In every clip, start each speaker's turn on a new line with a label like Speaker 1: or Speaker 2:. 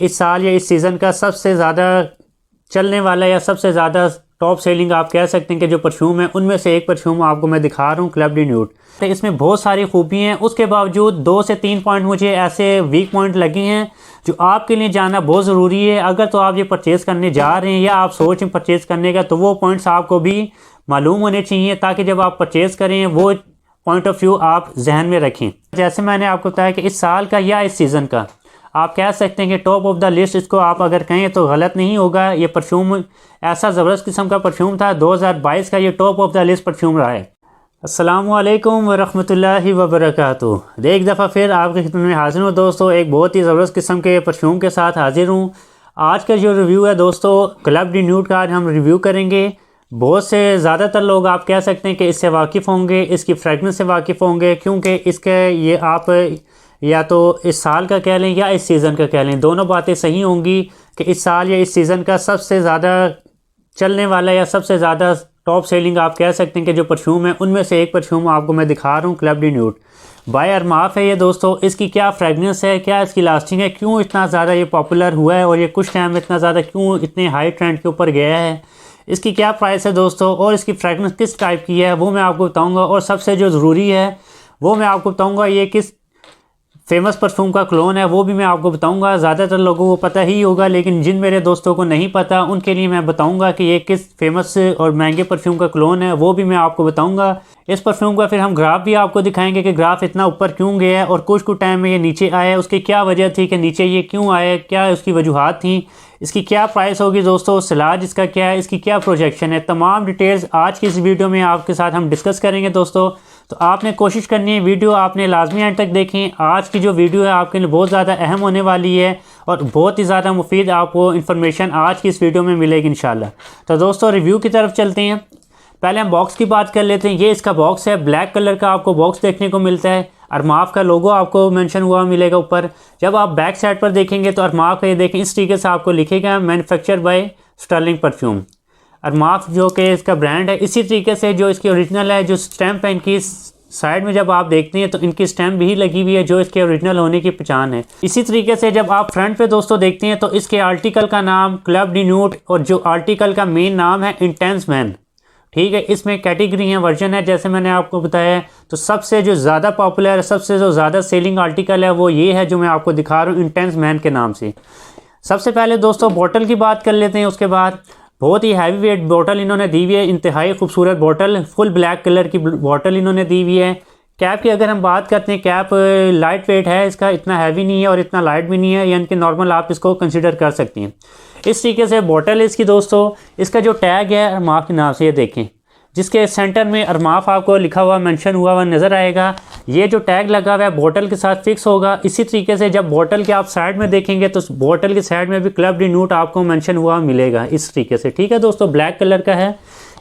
Speaker 1: इस साल या इस सीज़न का सबसे ज़्यादा चलने वाला या सबसे ज़्यादा टॉप सेलिंग आप कह सकते हैं कि जो परफ्यूम है उनमें से एक परफ्यूम आपको मैं दिखा रहा हूँ, क्लब डी न्यूड। तो इसमें बहुत सारी खूबी हैं, उसके बावजूद 2 से 3 पॉइंट मुझे ऐसे वीक पॉइंट लगे हैं जो आपके लिए जानना बहुत ज़रूरी है। अगर तो आप ये परचेज़ करने जा रहे हैं या आप सोच हैं परचेज़ करने का, तो वो पॉइंट्स आपको भी मालूम होने चाहिए ताकि जब आप परचेज़ करें वो पॉइंट ऑफ व्यू आप जहन में रखें। जैसे मैंने आपको बताया कि इस साल का या इस सीज़न का आप कह सकते हैं कि टॉप ऑफ द लिस्ट इसको आप अगर कहें तो गलत नहीं होगा। ये परफ्यूम ऐसा ज़बरदस्त किस्म का परफ्यूम था, 2022 का ये top of the list perfume रहा है। अस्सलामुअलैकुम वरहमतुल्लाहि वबरकातुहू। एक दफ़ा फिर आपके खिदमत में हाजिर हूँ दोस्तों, एक बहुत ही ज़बरदस्त किस्म के परफ्यूम के साथ हाजिर हूँ। आज का जो रिव्यू है दोस्तों, क्लब डी न्यूड का आज हम रिव्यू करेंगे। बहुत से ज़्यादातर लोग आप कह सकते हैं कि इससे वाकिफ़ होंगे, इसकी फ्रेगनेंस से वाकिफ़ होंगे, क्योंकि इसके ये आप या तो इस साल का कह लें या इस सीज़न का कह लें, दोनों बातें सही होंगी कि इस साल या इस सीज़न का सबसे ज़्यादा चलने वाला या सबसे ज़्यादा टॉप सेलिंग आप कह सकते हैं कि जो परफ्यूम है उनमें से एक परफ्यूम आपको मैं दिखा रहा हूँ, Club de Nuit by Armaf है ये दोस्तों। इसकी क्या फ्रेगनेंस है, क्या इसकी लास्टिंग है, क्यों इतना ज़्यादा ये पॉपुलर हुआ है और ये कुछ टाइम में इतना ज़्यादा क्यों इतने हाई ट्रेंड के ऊपर गया है, इसकी क्या प्राइस है दोस्तों, और इसकी फ्रेगनेंस किस टाइप की है वो मैं आपको बताऊँगा। और सबसे जो ज़रूरी है वो मैं आपको बताऊँगा ये किस फेमस परफ्यूम का क्लोन है, वो भी मैं आपको बताऊंगा। ज़्यादातर लोगों को पता ही होगा, लेकिन जिन मेरे दोस्तों को नहीं पता उनके लिए मैं बताऊंगा कि ये किस फेमस और महंगे परफ्यूम का क्लोन है, वो भी मैं आपको बताऊंगा। इस परफ्यूम का फिर हम ग्राफ भी आपको दिखाएंगे कि ग्राफ इतना ऊपर क्यों गया है और कुछ टाइम में ये नीचे आया, उसकी क्या वजह थी कि नीचे ये क्यों आया, क्या उसकी वजूहात थी, इसकी क्या प्राइस होगी दोस्तों, सिलाज इसका क्या है, इसकी क्या प्रोजेक्शन है, तमाम डिटेल्स आज की इस वीडियो में आपके साथ हम डिस्कस करेंगे दोस्तों। तो आपने कोशिश करनी है वीडियो आपने लाजमी एंड तक देखें। आज की जो वीडियो है आपके लिए बहुत ज़्यादा अहम होने वाली है और बहुत ही ज़्यादा मुफीद आपको इन्फॉर्मेशन आज की इस वीडियो में मिलेगी इंशाल्लाह। तो दोस्तों रिव्यू की तरफ चलते हैं। पहले हम बॉक्स की बात कर लेते हैं। ये इसका बॉक्स है, ब्लैक कलर का आपको बॉक्स देखने को मिलता है। अरमाफ का लोगो आपको मेंशन हुआ मिलेगा ऊपर। जब आप बैक साइड पर देखेंगे तो अरमाफ का ये देखें इस तरीके से आपको लिखेगा manufacture by Sterling perfume. Armaf जो कि इसका ब्रांड है, इसी तरीके से जो इसकी ओरिजिनल है, जो स्टैम्प है इनकी साइड में जब आप देखते हैं तो इनकी स्टैम्प भी लगी हुई है जो इसके ओरिजिनल होने की पहचान है। इसी तरीके से जब आप फ्रंट पे दोस्तों देखते हैं तो इसके आर्टिकल का नाम क्लब डी न्यूड और जो आर्टिकल का मेन नाम है इंटेंस मैन। ठीक है, इसमें कैटेगरी है, वर्जन है, जैसे मैंने आपको बताया है। तो सबसे जो ज़्यादा पॉपुलर है, सबसे जो ज़्यादा सेलिंग आर्टिकल है वो ये है जो मैं आपको दिखा रहा हूँ, इंटेंस मैन के नाम से। सबसे पहले दोस्तों बॉटल की बात कर लेते हैं। उसके बाद बहुत ही हैवी वेट बॉटल इन्होंने दी हुई है, इंतहाई खूबसूरत बॉटल, फुल ब्लैक कलर की बॉटल इन्होंने दी हुई है। कैप की अगर हम बात करते हैं, कैप लाइट वेट है, इसका इतना हैवी नहीं है और इतना लाइट भी नहीं है, यानी कि नॉर्मल आप इसको कंसिडर कर सकते हैं। इस तरीके से बॉटल इसकी दोस्तों। इसका जो टैग है अरमाफ के नाम से ये देखें, जिसके सेंटर में अरमाफ आपको लिखा हुआ मेंशन हुआ हुआ नज़र आएगा। ये जो टैग लगा हुआ है बोतल के साथ फिक्स होगा। इसी तरीके से जब बोतल के आप साइड में देखेंगे तो बोतल के साइड में भी क्लब डी न्यूड आपको मेंशन हुआ मिलेगा इस तरीके से। ठीक है दोस्तों, ब्लैक कलर का है।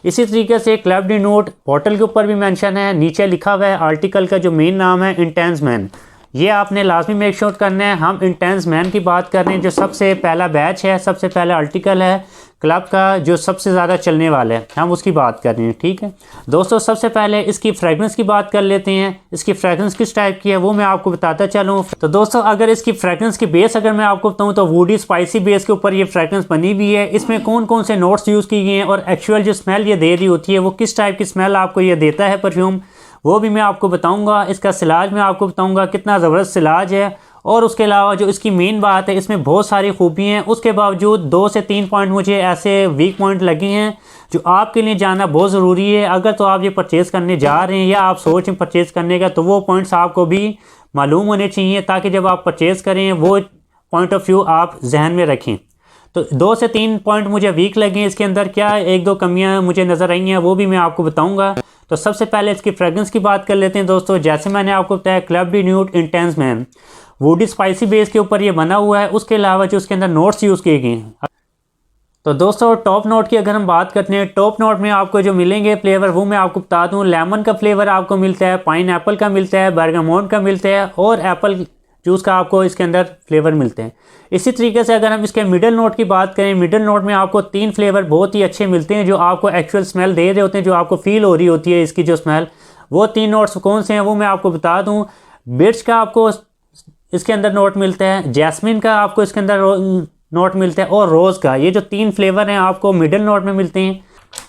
Speaker 1: इसी तरीके से क्लब डी न्यूड बोतल के ऊपर भी मेंशन है, नीचे लिखा हुआ है आर्टिकल का जो मेन नाम है इंटेंस मैन। ये आपने लाजमी मेक श्योर करना है। हम इंटेंस मैन की बात कर रहे हैं, जो सबसे पहला बैच है, सबसे पहला आर्टिकल है क्लब का जो सबसे ज़्यादा चलने वाला है, हम उसकी बात कर रहे हैं। ठीक है दोस्तों, सबसे पहले इसकी फ्रेगनेंस की बात कर लेते हैं। इसकी फ्रेगनेंस किस टाइप की है वो मैं आपको बताता चलूँ। तो दोस्तों अगर इसकी फ्रेगनेंस की बेस अगर मैं आपको बताऊँ तो वुडी स्पाइसी बेस के ऊपर ये फ्रेगनेंस बनी हुई है। इसमें कौन कौन से नोट्स यूज़ किए गए हैं और एक्चुअल जो स्मेल ये दे रही होती है वो किस टाइप की स्मेल आपको ये देता है परफ्यूम, वो भी मैं आपको बताऊंगा। इसका सिलाज मैं आपको बताऊंगा कितना ज़बरदस्त सिलाज है। और उसके अलावा जो इसकी मेन बात है, इसमें बहुत सारी खूबी हैं, उसके बावजूद 2 से 3 पॉइंट मुझे ऐसे वीक पॉइंट लगे हैं जो आपके लिए जानना बहुत ज़रूरी है। अगर तो आप ये परचेज़ करने जा रहे हैं या आप सोच रहे हैं परचेज़ करने का, तो वो पॉइंट्स आपको भी मालूम होने चाहिए ताकि जब आप परचेज़ करें वो पॉइंट ऑफ व्यू आप जहन में रखें। तो 2 से 3 पॉइंट मुझे वीक लगे। इसके अंदर क्या 1-2 कमियां मुझे नज़र आई हैं वो भी मैं आपको बताऊंगा। तो सबसे पहले इसकी फ्रेगरेंस की बात कर लेते हैं दोस्तों। जैसे मैंने आपको बताया club de nude intense man woody spicy base के ऊपर ये बना हुआ है। उसके अलावा जो उसके अंदर नोट्स यूज़ किए गए हैं, तो दोस्तों टॉप नोट की अगर हम बात करते हैं, टॉप नोट में आपको जो मिलेंगे फ्लेवर वो मैं आपको बता दूं। लेमन का फ्लेवर आपको मिलता है, पाइन एप्पल का मिलता है, बर्गामोट का मिलता है और एप्पल जूस का आपको इसके अंदर फ्लेवर मिलते हैं। इसी तरीके से अगर हम इसके मिडल नोट की बात करें, मिडल नोट में आपको 3 फ्लेवर बहुत ही अच्छे मिलते हैं जो आपको एक्चुअल स्मेल दे रहे होते हैं, जो आपको फील हो रही होती है इसकी जो स्मेल। वो 3 नोट्स कौन से हैं वो मैं आपको बता दूं। बिट्स का आपको इसके अंदर नोट मिलता है, जैस्मिन का आपको इसके अंदर नोट मिलता है और रोज़ का। ये जो 3 फ्लेवर हैं आपको मिडिल नोट में मिलते हैं।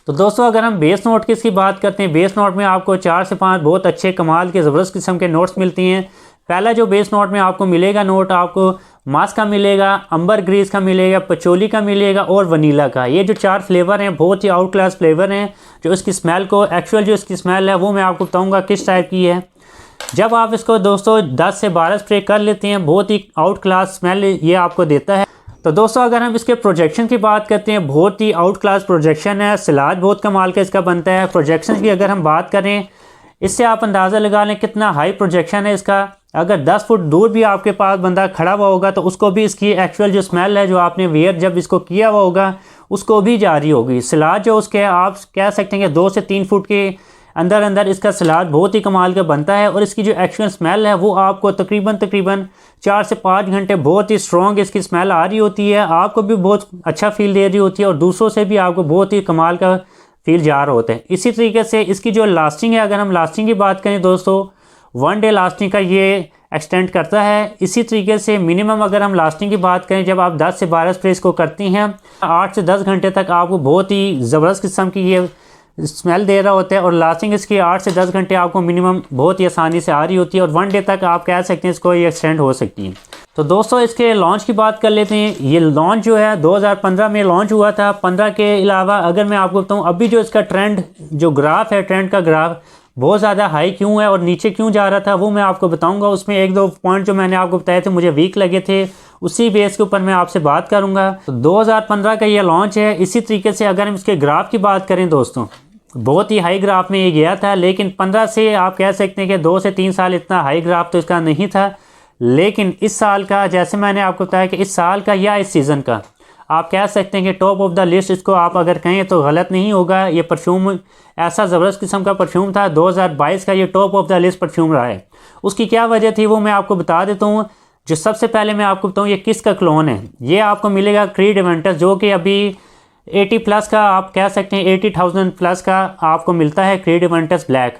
Speaker 1: तो दोस्तों अगर हम बेस नोट की इसकी बात करते हैं, बेस नोट में आपको 4 से 5 बहुत अच्छे कमाल के ज़बरदस्त किस्म के नोट्स मिलती हैं। पहला जो बेस नोट में आपको मिलेगा नोट, आपको मास्क का मिलेगा, अंबर ग्रीस का मिलेगा, पचोली का मिलेगा और वनीला का। ये जो 4 फ्लेवर हैं बहुत ही आउट क्लास फ्लेवर हैं। जो इसकी स्मेल को एक्चुअल जो इसकी स्मेल है वो मैं आपको बताऊंगा किस टाइप की है। जब आप इसको दोस्तों 10 से 12 स्प्रे कर लेते हैं, बहुत ही आउट क्लास स्मेल ये आपको देता है। तो दोस्तों अगर हम इसके प्रोजेक्शन की बात करते हैं, बहुत ही आउट क्लास प्रोजेक्शन है। सिलाज बहुत कमाल का इसका बनता है। प्रोजेक्शन की अगर हम बात करें, इससे आप अंदाज़ा लगा लें कितना हाई प्रोजेक्शन है इसका। अगर 10 फुट दूर भी आपके पास बंदा खड़ा हुआ होगा तो उसको भी इसकी एक्चुअल जो स्मेल है जो आपने वेयर जब इसको किया हुआ होगा उसको भी जारी होगी। सिलाज जो उसके आप कह सकते हैं कि 2 से 3 फुट के अंदर अंदर इसका सलाद बहुत ही कमाल का बनता है। और इसकी जो एक्चुअल स्मेल है वो आपको तकरीबन 4 से 5 घंटे बहुत ही स्ट्रॉन्ग इसकी स्मेल आ रही होती है। आपको भी बहुत अच्छा फील दे रही होती है और दूसरों से भी आपको बहुत ही कमाल का फील जा रहा होता है। इसी तरीके से इसकी जो लास्टिंग है, अगर हम लास्टिंग की बात करें दोस्तों, 1 डे लास्टिंग का ये एक्सटेंड करता है। इसी तरीके से मिनिमम अगर हम लास्टिंग की बात करें, जब आप 10 से 12 स्प्रे को करती हैं 8 से 10 घंटे तक आपको बहुत ही ज़बरदस्त किस्म की ये स्मेल दे रहा होता है। और लास्टिंग इसकी 8 से 10 घंटे आपको मिनिमम बहुत ही आसानी से आ रही होती है और 1 डे तक आप कह सकते हैं इसको ये एक्सटेंड हो सकती है। तो दोस्तों इसके लॉन्च की बात कर लेते हैं। ये लॉन्च जो है 2015 में लॉन्च हुआ था। 15 के अलावा अगर मैं आपको बताऊं अभी जो इसका ट्रेंड जो ग्राफ है, ट्रेंड का ग्राफ बहुत ज़्यादा हाई क्यों है और नीचे क्यों जा रहा था वो मैं आपको बताऊंगा। उसमें 1-2 पॉइंट जो मैंने आपको बताए थे मुझे वीक लगे थे, उसी बेस के ऊपर मैं आपसे बात करूंगा। तो 2015 का ये लॉन्च है। इसी तरीके से अगर हम इसके ग्राफ की बात करें दोस्तों, बहुत ही हाई ग्राफ में ये गया था, लेकिन 15 से आप कह सकते हैं कि 2 से 3 साल इतना हाई ग्राफ तो इसका नहीं था। लेकिन इस साल का, जैसे मैंने आपको बताया कि इस साल का या इस सीज़न का, आप कह सकते हैं कि टॉप ऑफ द लिस्ट इसको आप अगर कहें तो गलत नहीं होगा। ये परफ्यूम ऐसा ज़बरदस्त किस्म का परफ्यूम था। 2022 का ये top of the list perfume रहा है। उसकी क्या वजह थी वो मैं आपको बता देता हूँ। जो सबसे पहले मैं आपको बताऊँ ये किसका क्लोन है। ये आपको मिलेगा क्रीड इवेंटस, जो कि अभी 80 प्लस का आप कह सकते हैं 80,000 प्लस का आपको मिलता है क्रीड इवेंटस ब्लैक।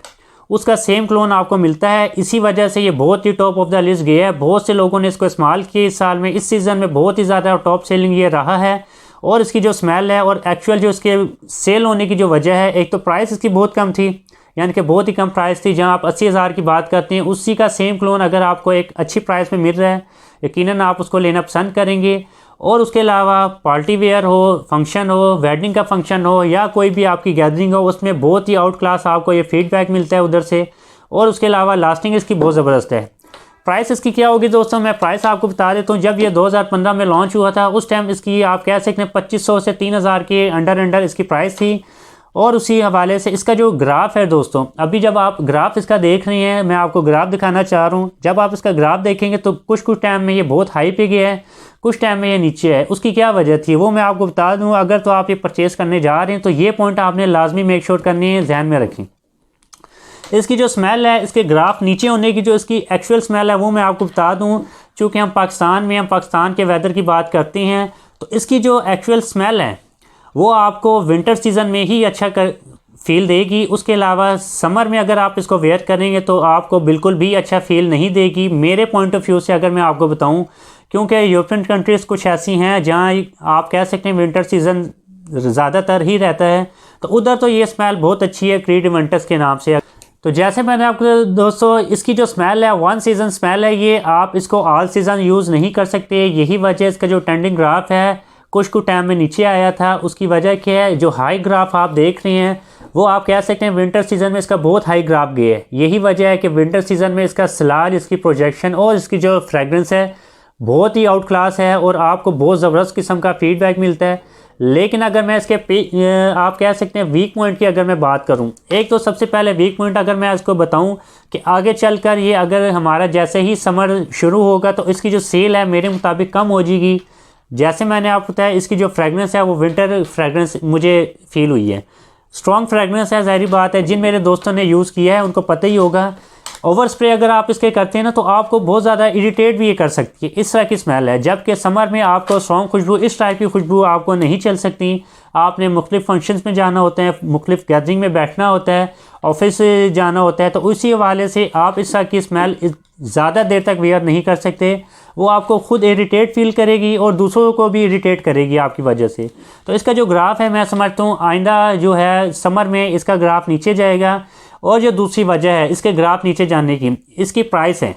Speaker 1: उसका सेम क्लोन आपको मिलता है। इसी वजह से ये बहुत ही टॉप ऑफ द लिस्ट गया है। बहुत से लोगों ने इसको इस्तेमाल किया इस साल में, इस सीज़न में बहुत ही ज़्यादा टॉप सेलिंग ये रहा है। और इसकी जो स्मेल है और एक्चुअल जो इसके सेल होने की जो वजह है, एक तो प्राइस इसकी बहुत कम थी, यानी कि बहुत ही कम प्राइस थी। जहां आप 80,000 की बात करते हैं, उसी का सेम क्लोन अगर आपको एक अच्छी प्राइस में मिल रहा है, यकीनन आप उसको लेना पसंद करेंगे। और उसके अलावा पार्टी वेयर हो, फंक्शन हो, वेडिंग का फंक्शन हो या कोई भी आपकी गैदरिंग हो, उसमें बहुत ही आउट क्लास आपको ये फीडबैक मिलता है उधर से। और उसके अलावा लास्टिंग इसकी बहुत ज़बरदस्त है। प्राइस इसकी क्या होगी दोस्तों, मैं प्राइस आपको बता देता हूँ। जब ये 2015 में लॉन्च हुआ था उस टाइम इसकी आप कह सकते हैं 2500 से 3000 के अंडर इसकी प्राइस थी। और उसी हवाले से इसका जो ग्राफ है दोस्तों, अभी जब आप ग्राफ इसका देख रहे हैं, मैं आपको ग्राफ दिखाना चाह रहा हूँ। जब आप इसका ग्राफ देखेंगे तो कुछ टाइम में ये बहुत हाई पे गया है, कुछ टाइम में ये नीचे है। उसकी क्या वजह थी वो मैं आपको बता दूँ। अगर तो आप ये परचेज़ करने जा रहे हैं तो ये पॉइंट आपने लाजमी मेक श्योर करनी है, ध्यान में रखें। इसकी जो स्मेल है, इसके ग्राफ नीचे होने की जो इसकी एक्चुअल स्मेल है वो मैं आपको बता दूं। चूँकि हम पाकिस्तान के वेदर की बात करते हैं तो इसकी जो एक्चुअल स्मेल है वो आपको विंटर सीज़न में ही अच्छा फील देगी। उसके अलावा समर में अगर आप इसको वेयर करेंगे तो आपको बिल्कुल भी अच्छा फील नहीं देगी, मेरे पॉइंट ऑफ व्यू से अगर मैं आपको बताऊँ। क्योंकि यूरोपियन कंट्रीज़ कुछ ऐसी हैं जहाँ आप कह सकते हैं विंटर सीज़न ज़्यादातर ही रहता है, तो उधर तो ये स्मेल बहुत अच्छी है क्रीड इवेंटस के नाम से। तो जैसे मैंने आपको दोस्तों इसकी जो स्मेल है 1 सीज़न स्मेल है, ये आप इसको ऑल सीज़न यूज़ नहीं कर सकते। यही वजह इसका जो ट्रेंडिंग ग्राफ है कुछ टाइम में नीचे आया था। उसकी वजह क्या है, जो हाई ग्राफ आप देख रहे हैं वो आप कह सकते हैं विंटर सीज़न में इसका बहुत हाई ग्राफ गया है। यही वजह है कि विंटर सीज़न में इसका स्लाज, इसकी प्रोजेक्शन और इसकी जो फ्रेगरेंस है बहुत ही आउट क्लास है और आपको बहुत ज़बरदस्त किस्म का फीडबैक मिलता है। लेकिन अगर मैं इसके आप कह सकते हैं वीक पॉइंट की अगर मैं बात करूं, एक तो सबसे पहले वीक पॉइंट अगर मैं इसको बताऊं कि आगे चलकर ये अगर हमारा जैसे ही समर शुरू होगा तो इसकी जो सेल है मेरे मुताबिक कम हो जाएगी। जैसे मैंने आपको बताया इसकी जो फ्रेगरेंस है वो विंटर फ्रेगरेंस मुझे फील हुई है, स्ट्रॉन्ग फ्रेगरेंस है। ज़ाहिर बात है जिन मेरे दोस्तों ने यूज़ किया है उनको पता ही होगा ओवर स्प्रे अगर आप इसके करते हैं ना तो आपको बहुत ज़्यादा इरिटेट भी ये कर सकती है, इस तरह की स्मेल है। जबकि समर में आपको स्ट्रॉन्ग खुशबू, इस टाइप की खुशबू आपको नहीं चल सकती। आपने मुख्तलिफ फंक्शंस में जाना होता है, मुख्तलिफ गैदरिंग में बैठना होता है, ऑफिस जाना होता है, तो उसी हवाले से आप इस तरह की स्मेल ज़्यादा देर तक वेयर नहीं कर सकते। वो आपको खुद इरिटेट फील करेगी और दूसरों को भी इरिटेट करेगी आपकी वजह से। तो इसका जो ग्राफ है मैं समझता हूँ आइंदा जो है समर में इसका ग्राफ नीचे जाएगा। और जो दूसरी वजह है इसके ग्राफ नीचे जाने की, इसकी प्राइस है।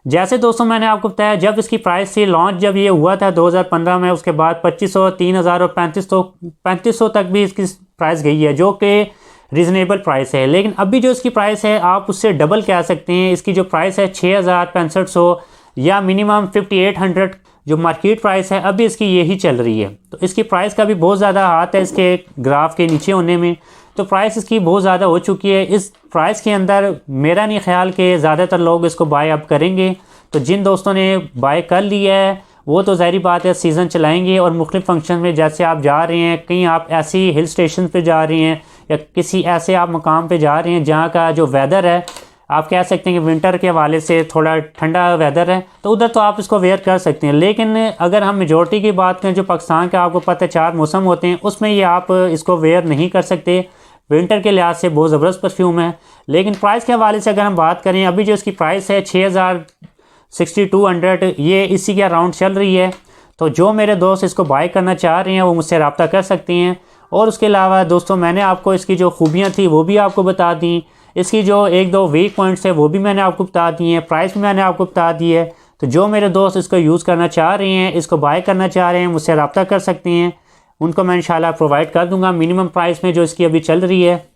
Speaker 1: जैसे दोस्तों मैंने आपको बताया जब इसकी प्राइस थी लॉन्च जब ये हुआ था 2015 में, उसके बाद 2500, 3000 और 3500 तक भी इसकी प्राइस गई है, जो कि रीज़नेबल प्राइस है। लेकिन अभी जो इसकी प्राइस है आप उससे डबल कह सकते हैं। इसकी जो प्राइस है 6500 या मिनिमम 5800 जो मार्केट प्राइस है अभी इसकी यही चल रही है। तो इसकी प्राइस का भी बहुत ज़्यादा हाथ है इसके ग्राफ के नीचे होने में। तो प्राइस इसकी बहुत ज़्यादा हो चुकी है। इस प्राइस के अंदर मेरा नहीं ख्याल कि ज़्यादातर लोग इसको बाय अब करेंगे। तो जिन दोस्तों ने बाय कर लिया है वो तो ज़ाहिर बात है सीज़न चलाएंगे और मुख्तलिफ फंक्शन में, जैसे आप जा रहे हैं कहीं, आप ऐसी हिल स्टेशन पे जा रहे हैं या किसी ऐसे आप मकाम पे जा रहे हैं जहाँ का जो वेदर है आप कह सकते हैं कि विंटर के हवाले से थोड़ा ठंडा वेदर है, तो उधर तो आप इसको वेयर कर सकते हैं। लेकिन अगर हम मेजॉरिटी की बात करें, जो पाकिस्तान का आपको पता है 4 मौसम होते हैं, उसमें ये आप इसको वेयर नहीं कर सकते। विंटर के लिहाज से बहुत ज़बरदस्त परफ्यूम है। लेकिन प्राइस के हवाले से अगर हम बात करें, अभी जो इसकी प्राइस है 6200, ये इसी के अराउंड चल रही है। तो जो मेरे दोस्त इसको बाय करना चाह रहे हैं वो मुझसे रब्ता कर सकते हैं। और उसके अलावा दोस्तों मैंने आपको इसकी जो खूबियाँ थी वो भी आपको बता दी, इसकी जो 1-2 वीक पॉइंट्स है वो भी मैंने आपको बता दिए हैं, प्राइस भी मैंने आपको बता दी है। तो जो मेरे दोस्त इसको यूज़ करना चाह रहे हैं, इसको बाय करना चाह रहे हैं, मुझसे रब्ता कर सकते हैं। उनको मैं इंशाल्लाह प्रोवाइड कर दूंगा मिनिमम प्राइस में जो इसकी अभी चल रही है।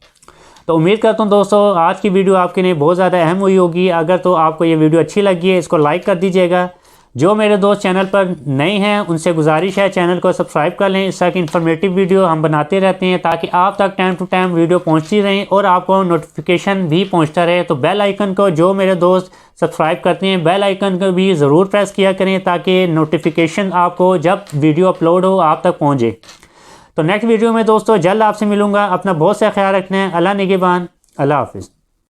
Speaker 1: तो उम्मीद करता हूँ दोस्तों आज की वीडियो आपके लिए बहुत ज़्यादा अहम हुई होगी। अगर तो आपको ये वीडियो अच्छी लगी है इसको लाइक कर दीजिएगा। जो मेरे दोस्त चैनल पर नए हैं उनसे गुजारिश है चैनल को सब्सक्राइब कर लें। इस तरह की इन्फॉर्मेटिव वीडियो हम बनाते रहते हैं ताकि आप तक टाइम टू टाइम वीडियो पहुंचती रहें और आपको नोटिफिकेशन भी पहुंचता रहे। तो बेल आइकन को जो मेरे दोस्त सब्सक्राइब करते हैं बेल आइकन को भी ज़रूर प्रेस किया करें ताकि नोटिफिकेशन आपको जब वीडियो अपलोड हो आप तक पहुँचे। तो नेक्स्ट वीडियो में दोस्तों जल्द आपसे मिलूँगा। अपना बहुत सा ख्याल रखना है। अल्लाह निगहबान। अल्लाह हाफिज़।